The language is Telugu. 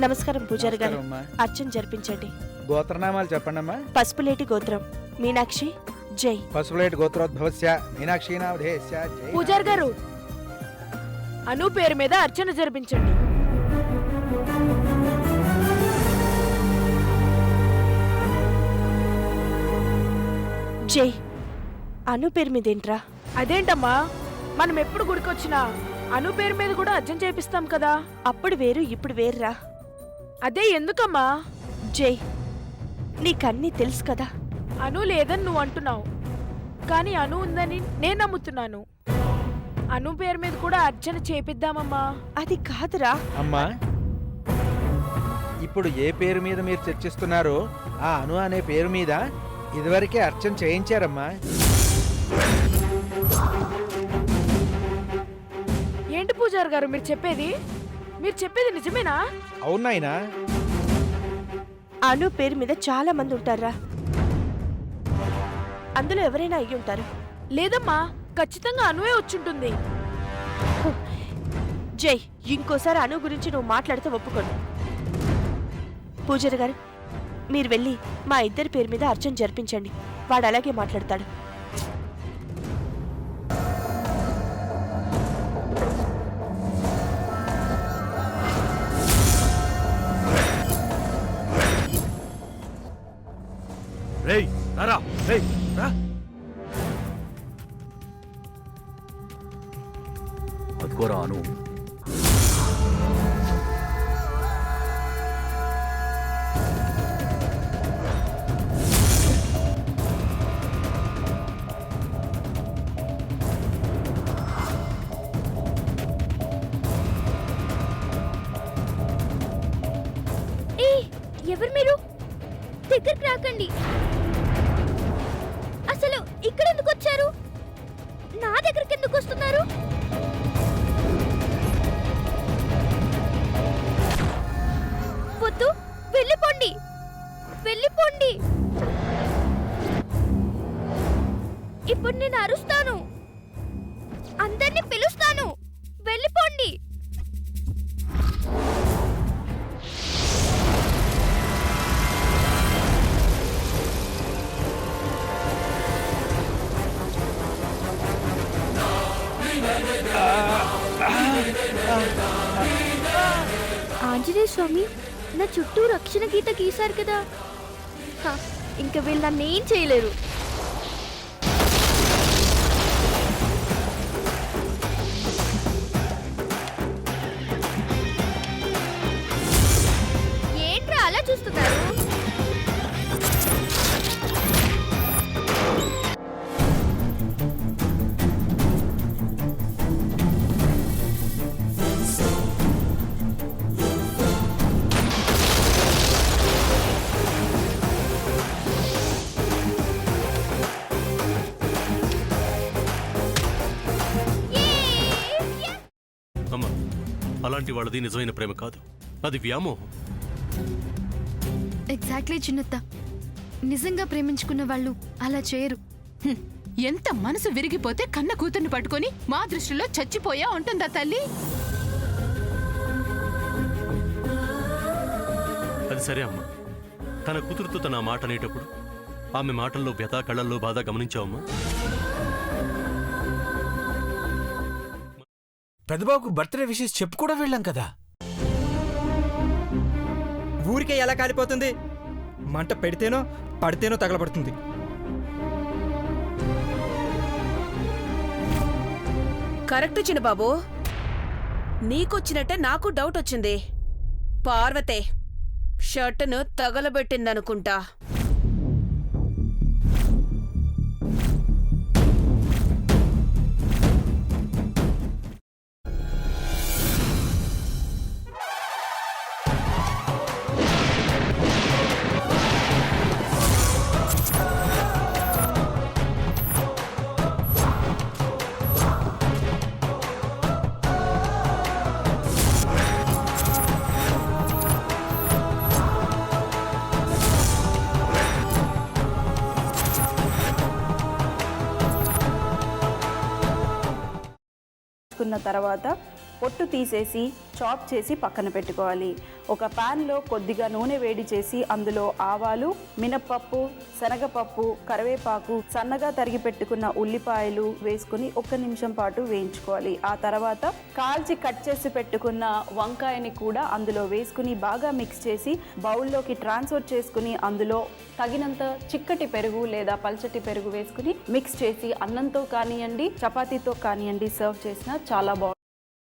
నమస్కారం పూజారి గారు. అర్చన జరిపించండి. గోత్రనామాలు చెప్పండమ్మా. పసుపులేటి గోత్రం మీనాక్షి జై. పసుపులేటి గోత్రోద్భవస్య మీనాక్షి నామధేయస్య జై. పూజారి గారు, అను పేరు మీద అర్చన జరిపించండి. జై. అను పేరు మీదేంట్రా? అదేంటమ్మా, మనం ఎప్పుడు గుడికొచ్చినా అను పేరు మీద కూడా అర్చన చేపిస్తాం కదా. అప్పుడు వేరు ఇప్పుడు వేరురా. అదే ఎందుకమ్మా? జై, నీకన్నీ తెలుసు కదా. అను లేదని నువ్వు అంటున్నావు, కానీ అను ఉందని నేను నమ్ముతున్నాను. అను పేరు మీద కూడా అర్చన చేపిద్దామమ్మా. అది కాదురా. అమ్మా, ఇప్పుడు ఏ పేరు మీద మీరు చర్చిస్తున్నారో ఆ అను అనే పేరు మీద ఇదివరకే అర్చన చేయించారమ్మా. ఏంటి పూజారి గారు మీరు చెప్పేది నిజమేనా? అవునాయనా? అను పేరు మీద చాలా మంది ఉంటారా, అందులో ఎవరైనా అయ్యి ఉంటారు. లేదమ్మా, ఖచ్చితంగా అనువే వచ్చుంటుంది. జై, ఇంకోసారి అను గురించి నువ్వు మాట్లాడితే ఒప్పుకోను. పూజారి గారు, మీరు వెళ్ళి మా ఇద్దరి పేరు మీద అర్చన జరిపించండి. వాడు అలాగే మాట్లాడతాడు. రేయ్ రారా, రేయ్ రా. అదిగోరా అను. ఎవరు మీరు? దగ్గరికి రాకండి. అసలు ఇక్కడ ఎందుకు వచ్చారు? నా దగ్గరికి ఎందుకు వస్తున్నారు? వద్దు, వెళ్ళిపోండి, వెళ్ళిపోండి. ఇప్పుడు నేను అరుస్తాను, అందరినీ పిలుస్తాను. వెళ్ళిపోండి. ఆంజనేయ స్వామి నా చుట్టూ రక్షణ గీత గీశారు కదా, ఇంకా వీళ్ళు నన్ను ఏం చేయలేరు. ఏంట్రా అలా చూస్తున్నారు? అలాంటి వాళ్ళది నిజమైన ప్రేమ కాదు, అది వ్యామోహం. ఎగ్జాక్ట్లీ చిన్నత్త, నిజంగా ప్రేమించుకున్న వాళ్ళు అలా చేయరు. ఎంత మనసు విరిగిపోతే కన్న కూతుర్ని పట్టుకొని మా దృష్టిలో చచ్చిపోయా ఉంటుందా తల్లి? అది సరే అమ్మా, తన కూతురుతో తన మాట అనేటప్పుడు ఆమె మాటల్లో వ్యథ, కళ్ళల్లో బాధ గమనించావమ్మా? పెద్దబాబుకు బర్త్డే విషెస్ చెప్పు కూడా వెళ్ళాం కదా. ఊరికే ఎలా కాలిపోతుంది? మంట పెడితేనో పడితేనో తగలబడుతుంది. కరెక్ట్ చిన్నబాబు, నీకొచ్చినట్టే నాకు డౌట్ వచ్చింది. పార్వతే షర్టును తగలబెట్టిందనుకుంటా. తర్వాత పొట్టు తీసేసి చాప్ చేసి పక్కన పెట్టుకోవాలి. ఒక ప్యాన్లో కొద్దిగా నూనె వేడి చేసి అందులో ఆవాలు, మినప్పప్పు, శనగపప్పు, కరివేపాకు, సన్నగా తరిగి పెట్టుకున్న ఉల్లిపాయలు వేసుకుని 1 నిమిషం పాటు వేయించుకోవాలి. ఆ తర్వాత కాల్చి కట్ చేసి పెట్టుకున్న వంకాయని కూడా అందులో వేసుకుని బాగా మిక్స్ చేసి బౌల్లోకి ట్రాన్స్ఫర్ చేసుకుని అందులో తగినంత చిక్కటి పెరుగు లేదా పల్చటి పెరుగు వేసుకుని మిక్స్ చేసి అన్నంతో కానివ్వండి, చపాతీతో కానివ్వండి సర్వ్ చేసినా చాలా బాగుంటుంది.